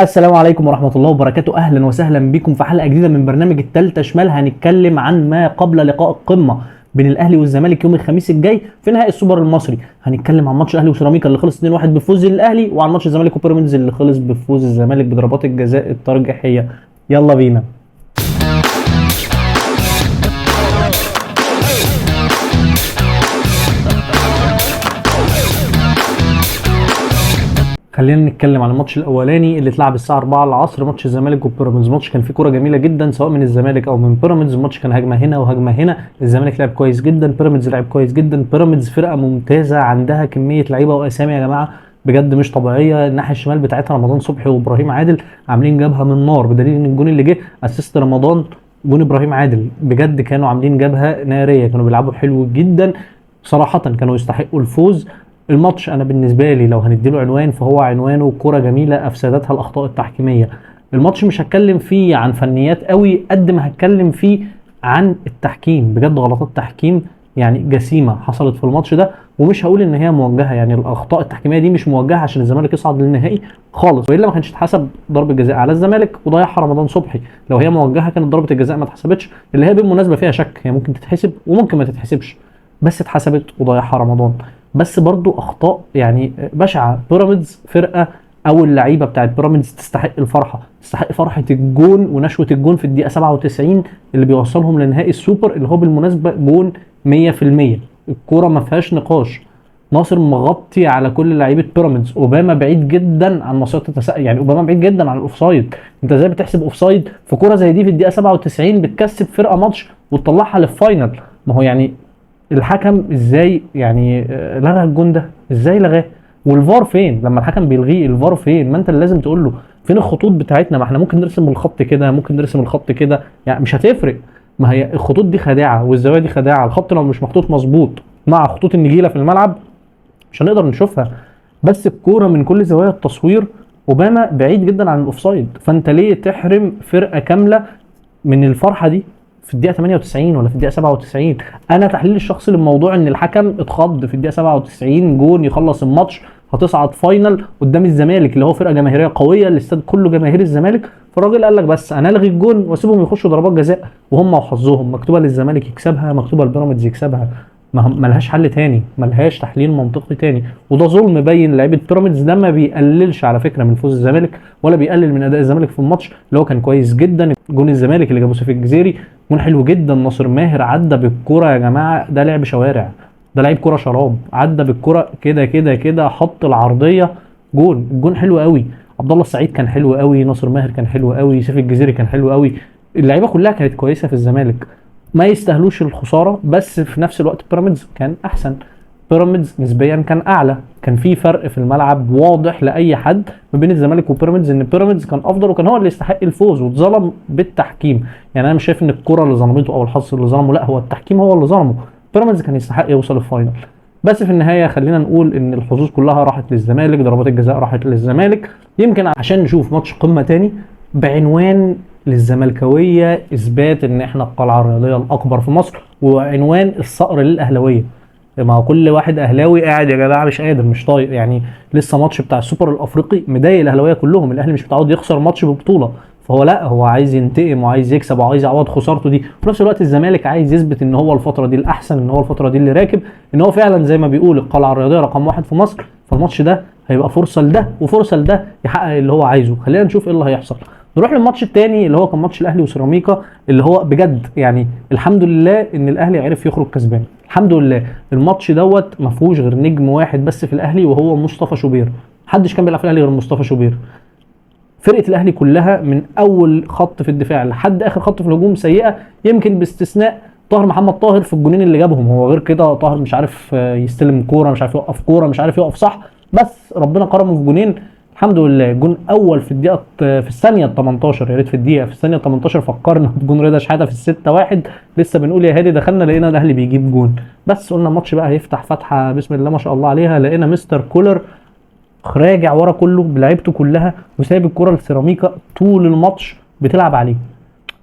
السلام عليكم ورحمة الله وبركاته. أهلا وسهلا بكم في حلقة جديدة من برنامج التالتة شمال. هنتكلم عن ما قبل لقاء القمة بين الأهلي والزمالك يوم الخميس الجاي في نهائي السوبر المصري. هنتكلم عن ماتش الأهلي وسيراميكا اللي خلص 2-1 بفوز الأهلي، وعن ماتش الزمالك وبيراميدز اللي خلص بفوز الزمالك بضربات الجزاء الترجيحية. يلا بينا. خلينا نتكلم عن الماتش الاولاني اللي اتلعب الساعه 4 العصر، ماتش الزمالك وبيراميدز. ماتش كان فيه كوره جميله جدا سواء من الزمالك او من بيراميدز. الماتش كان هجمه هنا وهجمه هنا، الزمالك لعب كويس جدا، بيراميدز لعب كويس جدا. بيراميدز فرقه ممتازه، عندها كميه لعيبه واسامي يا جماعه بجد مش طبيعيه. الناحيه الشمال بتاعتها رمضان صبحي وابراهيم عادل عاملين جبهه من نار، بدليل ان الجون اللي جه اسيست رمضان جون ابراهيم عادل. بجد كانوا عاملين جبهه ناريه، كانوا بيلعبوا حلو جدا صراحه، كانوا يستحقوا الفوز. الماتش انا بالنسبه لي لو هنديله عنوان فهو عنوانه كرة جميله افسدتها الاخطاء التحكيميه. الماتش مش هتكلم فيه عن فنيات قوي قد ما هتكلم فيه عن التحكيم. بجد غلطات تحكيم يعني جسيمه حصلت في الماتش ده، ومش هقول ان هي موجهه، يعني الاخطاء التحكيميه دي مش موجهه عشان الزمالك يصعد للنهائي خالص، والا ما كانش اتحسب ضربه جزاء على الزمالك وضيعها رمضان صبحي. لو هي موجهه كانت ضربه الجزاء ما اتحسبتش، اللي هي بالمناسبه فيها شك، هي ممكن تتحسب وممكن ما تتحسبش، بس اتحسبت وضيعها رمضان. بس برضو اخطاء يعني بشعه. بيراميدز فرقه او اللعيبه بتاعت بيراميدز تستحق الفرحه، تستحق فرحه الجون ونشوه الجون في الدقيقه 97 اللي بيوصلهم لنهائي السوبر، اللي هو بالمناسبه جون 100%. الكوره ما فيهاش نقاش، ناصر مغطي على كل لعيبه بيراميدز. اوباما بعيد جدا عن مسار التساؤل، يعني اوباما بعيد جدا عن الاوفسايد. انت ازاي بتحسب اوفسايد في كوره زي دي في الدقيقه 97 بتكسب فرقه ماتش وتطلعها للفاينل؟ ما هو يعني الحكم ازاي يعني لغى الجون ده؟ ازاي لغاه؟ والفار فين لما الحكم بيلغيه؟ الفار فين؟ ما انت اللي لازم تقول له فين الخطوط بتاعتنا. ما احنا ممكن نرسم الخط كده، ممكن نرسم الخط كده، يعني مش هتفرق. ما هي الخطوط دي خداعه والزوايا دي خداعه. الخط لو مش محطوط مظبوط مع خطوط النجيله في الملعب مش هنقدر نشوفها. بس الكوره من كل زوايا التصوير اوباما بعيد جدا عن الاوفسايد، فانت ليه تحرم فرقه كامله من الفرحه دي في الدقيقه 98 ولا في الدقيقه 97؟ انا تحليل الشخصي للموضوع ان الحكم اتخض في الدقيقه 97، جون يخلص الماتش، هتصعد فاينل قدام الزمالك اللي هو فرقه جماهيريه قويه، الاستاد كله جماهير الزمالك. فالراجل قال لك بس انا الغي الجون واسيبهم يخشوا ضربات جزاء، وهم وحظهم مكتوبه للزمالك يكسبها مكتوبه لبيراميدز يكسبها. ملهاش حل تاني، ملهاش تحليل منطقي تاني، وده ظلم باين لعيبه بيراميدز. ده ما بيقللش على فكره من فوز الزمالك ولا بيقلل من اداء الزمالك في الماتش اللي هو كان كويس جدا. جون الزمالك اللي جابه سيف الجزيري جون حلو جدا، ناصر ماهر عدى بالكره يا جماعه، ده لعب شوارع، ده لعيب كره شراب، عدى بالكره كده كده كده، حط العرضيه جون. الجون حلو قوي، عبد الله السعيد كان حلو قوي، ناصر ماهر كان حلو قوي، سيف الجزيري كان حلو قوي. اللعيبه كلها كانت كويسه في الزمالك، ما يستاهلوش الخساره، بس في نفس الوقت بيراميدز كان احسن. بيراميدز نسبيا كان اعلى، كان في فرق في الملعب واضح لاي حد ما بين الزمالك وبيراميدز، ان بيراميدز كان افضل وكان هو اللي يستحق الفوز واتظلم بالتحكيم. يعني انا مش شايف ان الكره اللي ظلمته او الحظ اللي ظلمه، لا هو التحكيم هو اللي ظلمه. بيراميدز كان يستحق يوصل الفاينل، بس في النهايه خلينا نقول ان الحظوظ كلها راحت للزمالك، ضربات الجزاء راحت للزمالك. يمكن عشان نشوف ماتش قمه تاني بعنوان للزملكاويه اثبات ان احنا القلعه الرياضيه الاكبر في مصر، وعنوان الصقر للاهلاويه. ما هو كل واحد اهلاوي قاعد يا جماعه مش قادر مش طايق، يعني لسه ماتش بتاع السوبر الافريقي مضايق الاهلاويه كلهم. الاهلي مش متعود يخسر ماتش ببطوله، فهو لا هو عايز ينتقم وعايز يكسب وعايز يعوض خسارته دي. في نفس الوقت الزمالك عايز يثبت ان هو الفتره دي الاحسن، ان هو الفتره دي اللي راكب، ان هو فعلا زي ما بيقول القلعه الرياضيه رقم واحد في مصر. فالماتش ده هيبقى فرصه لده وفرصه لده يحقق اللي هو عايزه. خلينا نشوف ايه اللي هيحصل. نروح للماتش الثاني اللي هو كان ماتش الاهلي وسيراميكا، اللي هو بجد يعني الحمد لله ان الاهلي عرف يخرج كسبان، الحمد لله. الماتش دوت ما فيهوش غير نجم واحد بس في الاهلي وهو مصطفى شوبير، محدش كان بيلعب في الاهلي غير مصطفى شوبير. فرقه الاهلي كلها من اول خط في الدفاع لحد اخر خط في الهجوم سيئه، يمكن باستثناء طاهر محمد طاهر في الجونين اللي جابهم. هو غير كده طاهر مش عارف يستلم كوره، مش عارف يوقف كوره، مش عارف يقف صح، بس ربنا كرمه في جونين الحمد لله. جون اول في الدقيقه في الثانيه 18، يا ريت في الدقيقه، في الثانيه 18 فكرنا بجون رضا شحاته في الستة واحد، لسه بنقول يا هادي دخلنا لقينا الاهلي بيجيب جون. بس قلنا الماتش بقى هيفتح فتحه بسم الله ما شاء الله عليها. لقينا مستر كولر راجع ورا كله بلعيبته كلها وسايب الكوره لسيراميكا طول الماتش بتلعب عليه.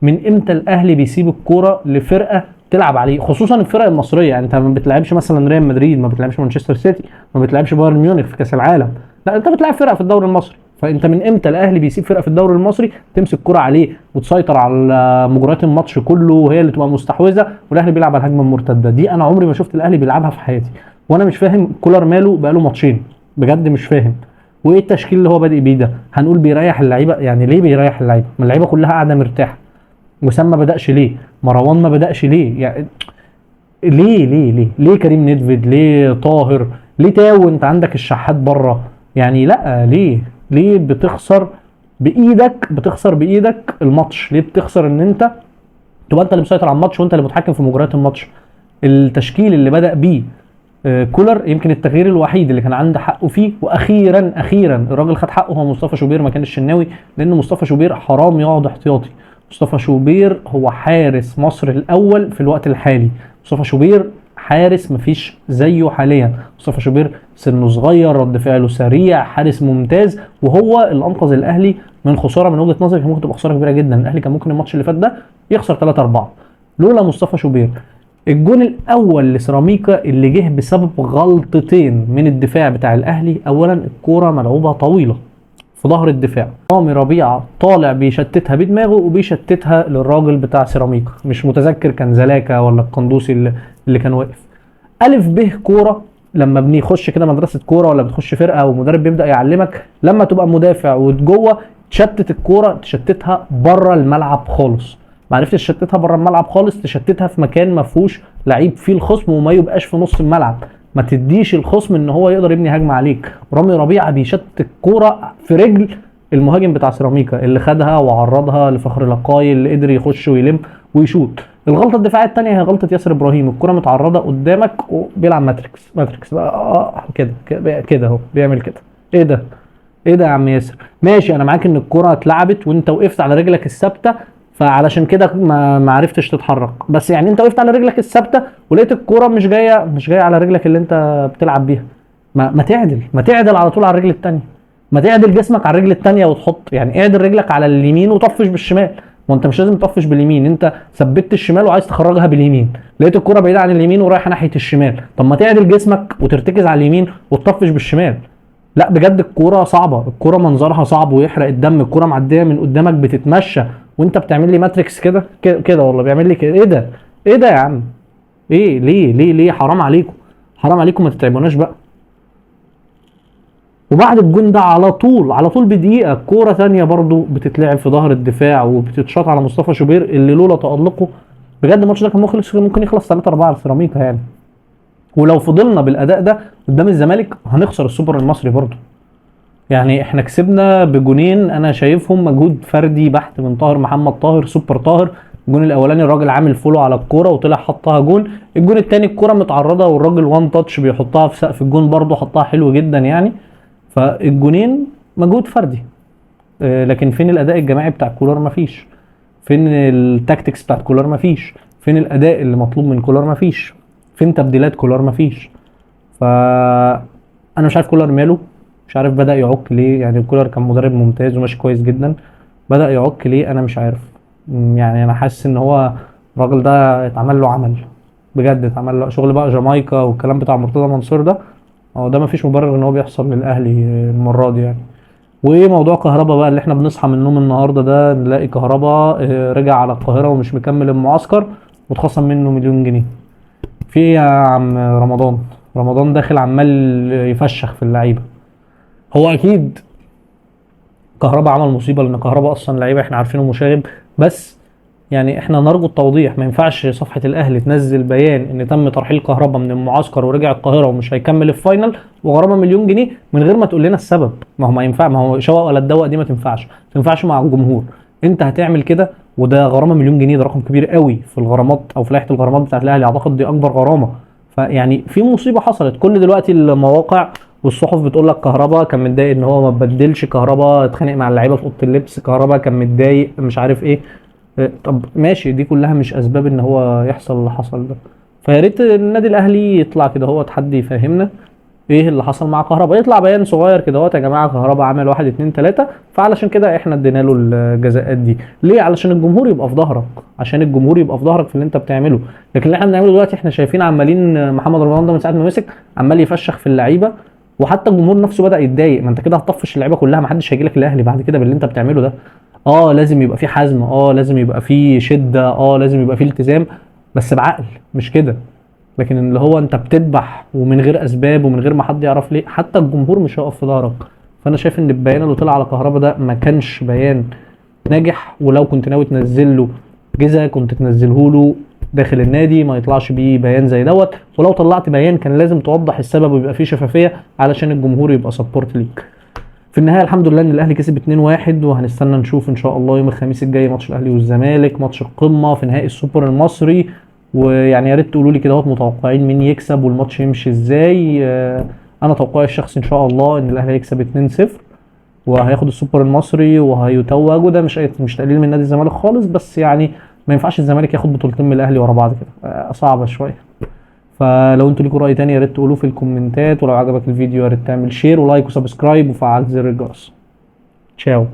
من امتى الاهلي بيسيب الكوره لفرقه تلعب عليه؟ خصوصا الفرق المصريه، يعني انت ما بتلعبش مثلا ريال مدريد، ما بتلعبش مانشستر سيتي، ما بتلعبش بايرن ميونخ في كاس العالم، لا انت بتلعب فرقه في الدوري المصري. فانت من امتى الاهلي بيسيب فرقه في الدوري المصري تمسك كرة عليه وتسيطر على مجريات الماتش كله وهي اللي تبقى مستحوذه، والاهلي بيلعب على الهجمه المرتده دي؟ انا عمري ما شفت الاهلي بيلعبها في حياتي، وانا مش فاهم كولر ماله بقاله ماتشين، بجد مش فاهم. وايه التشكيل اللي هو بادئ بيه ده؟ هنقول بيريح اللعيبه، يعني ليه بيريح اللعيبه؟ ما اللعيبه كلها قاعده مرتاحه. وسام ما بدأش ليه؟ مروان ما بدأش ليه؟ يعني ليه كريم ندفد؟ ليه طاهر؟ ليه تاو؟ انت عندك الشحات بره. يعني لا، ليه بتخسر بايدك الماتش؟ ليه بتخسر ان انت تبقى انت اللي مسيطر على الماتش وانت اللي متحكم في مجريات الماتش؟ التشكيل اللي بدأ بيه كولر يمكن التغيير الوحيد اللي كان عنده حقه فيه، واخيرا الراجل خد حقه، هو مصطفى شوبير مكان الشناوي، لان مصطفى شوبير حرام يقعد احتياطي. مصطفى شوبير هو حارس مصر الاول في الوقت الحالي. مصطفى شوبير حارس مفيش زيه حاليا. مصطفى شوبير سنه صغير، رد فعله سريع، حارس ممتاز، وهو اللي انقذ الاهلي من خساره من وجهه نظري كان ممكن تبقى خساره كبيره جدا. الاهلي كان ممكن الماتش اللي فات ده يخسر 3-4 لولا مصطفى شوبير. الجون الاول لسيراميكا اللي جه بسبب غلطتين من الدفاع بتاع الاهلي. اولا الكوره ملعوبه طويله في ظهر الدفاع، رامي ربيعه طالع بيشتتها بدماغه وبيشتتها للراجل بتاع سيراميكا، مش متذكر كان زلاكا ولا القندوسي اللي كان واقف. الف به كوره، لما بنخش كده مدرسه كوره ولا بتخش فرقه ومدرب بيبدا يعلمك لما تبقى مدافع وجوه تشتت الكوره، تشتتها بره الملعب خالص. ما عرفتش تشتتها بره الملعب خالص، تشتتها في مكان ما فيهوش لعيب فيه الخصم وما يبقاش في نص الملعب. ما تديش الخصم ان هو يقدر يبني هجمه عليك. رامي ربيعه بيشتت الكوره في رجل المهاجم بتاع سيراميكا اللي خدها وعرضها لفخر لقاي اللي قدر يخش ويلم ويشوط. الغلطه الدفاعيه الثانيه هي غلطه ياسر ابراهيم، الكره متعرضه قدامك وبيلعب ماتريكس كده اهو بيعمل كده. ايه ده يا عم ياسر؟ ماشي انا معاك ان الكره اتلعبت وانت وقفت على رجلك الثابته، فعلشان كده ما عرفتش تتحرك، بس يعني انت وقفت على رجلك الثابته ولقيت الكوره مش جايه على رجلك اللي انت بتلعب بيها. ما تعدل على طول على الرجل الثانيه. ما تعدل جسمك على الرجل الثانيه وتحط، يعني اعدل رجلك على اليمين وطفش بالشمال. ما انت مش لازم تطفش باليمين، انت ثبتت الشمال وعايز تخرجها باليمين، لقيت الكوره بعيده عن اليمين ورايحه ناحيه الشمال، طب ما تعدل جسمك وترتكز على اليمين وتطفش بالشمال. لا بجد الكوره صعبه، الكوره منظرها صعب ويحرق الدم، الكوره معديه من قدامك بتتمشى وانت بتعمل لي ماتريكس كده والله بيعمل لي كده. ايه ده يا عم؟ ايه ليه حرام عليكم، حرام عليكم، ما تتعبوناش بقى. وبعد الجون ده على طول بدقيقه كوره ثانيه برضو بتتلعب في ظهر الدفاع وبتتشاط على مصطفى شوبير اللي لولا تألقه بجد الماتش ده كان ممكن يخلص 3-4 على سيراميكا يعني. ولو فضلنا بالاداء ده قدام الزمالك هنخسر السوبر المصري برضو. يعني احنا كسبنا بجونين انا شايفهم مجهود فردي بحت من طاهر محمد طاهر، سوبر طاهر. الجون الاولاني الراجل عامل فولو على الكوره وطلع حطها جون. الجون الثاني الكوره متعرضه والراجل وان تاتش بيحطها في سقف الجون برضه حطها حلو جدا يعني. فالجونين مجهود فردي. لكن فين الاداء الجماعي بتاع كولر؟ مفيش. فين التاكتكس بتاعت كولر؟ مفيش. فين الاداء اللي مطلوب من كولر؟ مفيش. فين تبديلات كولر؟ مفيش. انا مش عارف كولر ماله، مش عارف بدأ يعك ليه. يعني كولر كان مدرب ممتاز وماشي كويس جدا، بدأ يعك ليه انا مش عارف. يعني انا حاسس ان هو الراجل ده اتعمل له عمل، بجد اتعمل له شغل بقى جامايكا والكلام بتاع مرتضى منصور ده. هو ده مفيش مبرر ان هو بيحصل للاهلي المره دي يعني. وايه موضوع كهربا بقى اللي احنا بنصحى من النوم النهارده ده نلاقي كهربا رجع على القاهره ومش مكمل المعسكر واتخصم منه 1,000,000 جنيه؟ في ايه يا عم رمضان؟ رمضان داخل عمال يفشخ في اللعيبه. هو اكيد كهربا عمل مصيبه لان كهربا اصلا لعيبه احنا عارفينه مشاغب، بس يعني احنا نرجو التوضيح. ما ينفعش صفحه الاهلي تنزل بيان ان تم ترحيل كهربا من المعسكر ورجع القاهره ومش هيكمل الفاينل وغرامه 1,000,000 جنيه من غير ما تقول لنا السبب. ما هو ما ينفع، ما هو شوق ولا الدواء دي ما تنفعش مع الجمهور. انت هتعمل كده وده غرامه 1,000,000 جنيه، ده رقم كبير قوي في الغرامات او في لائحه الغرامات بتاعت الاهلي، اعتقد دي اكبر غرامه. فيعني في مصيبه حصلت. كل دلوقتي المواقع والصحف بتقول لك كهربا كان متضايق ان هو ما بدلش، كهربا اتخانق مع اللعيبه في اوضه اللبس، كهربا كان متضايق مش عارف ايه. طب ماشي، دي كلها مش اسباب ان هو يحصل اللي حصل ده. فيا ريت النادي الاهلي يطلع كده هو حد يفهمنا ايه اللي حصل مع كهربا، يطلع بيان صغير كده يا جماعه كهربا عمل 1 2 3 فعلشان كده احنا ادينا له الجزاءات دي. ليه؟ علشان الجمهور يبقى في ظهرك، عشان الجمهور يبقى في ظهرك في اللي انت بتعمله. لكن اللي احنا بنعمله دلوقتي احنا شايفين عمالين محمد رمضان ده من ساعه ما مسك عمال يفشخ في اللعيبه وحتى الجمهور نفسه بدأ يتضايق، ما انت كده هتطفش اللعيبه كلها، ما حدش هيجي لك الاهلي بعد كده باللي انت بتعمله ده. لازم يبقى في حزم، لازم يبقى في شده، لازم يبقى في التزام، بس بعقل، مش كده. لكن اللي هو انت بتذبح ومن غير اسباب ومن غير ما حد يعرف ليه، حتى الجمهور مش هيقف في ظهرك. فانا شايف ان البيان اللي طلع على كهربا ده ما كانش بيان ناجح، ولو كنت ناوي تنزل له جزء كنت تنزله له داخل النادي، ما يطلعش بيه بيان زي دوت. ولو طلعت بيان كان لازم توضح السبب ويبقى فيه شفافيه علشان الجمهور يبقى سبورت ليك. في النهايه الحمد لله ان الاهلي كسب 2-1، وهنستنى نشوف ان شاء الله يوم الخميس الجاي ماتش الاهلي والزمالك، ماتش القمه في نهائي السوبر المصري. ويعني يا ريت تقولوا لي كده متوقعين مين يكسب والماتش يمشي ازاي. انا توقعي الشخصي ان شاء الله ان الاهلي هيكسب 2-0 وهياخد السوبر المصري وهيتوج. وده مش تقليل من نادي الزمالك خالص، بس يعني ما ينفعش الزمالك ياخد بطولتين من الاهلي ورا بعض كده، صعبه شويه. فلو انتوا ليكوا راي تاني يا ريت تقولوه في الكومنتات، ولو عجبك الفيديو يا ريت تعمل شير ولايك وسبسكرايب وفعل زر الجرس. تشاو.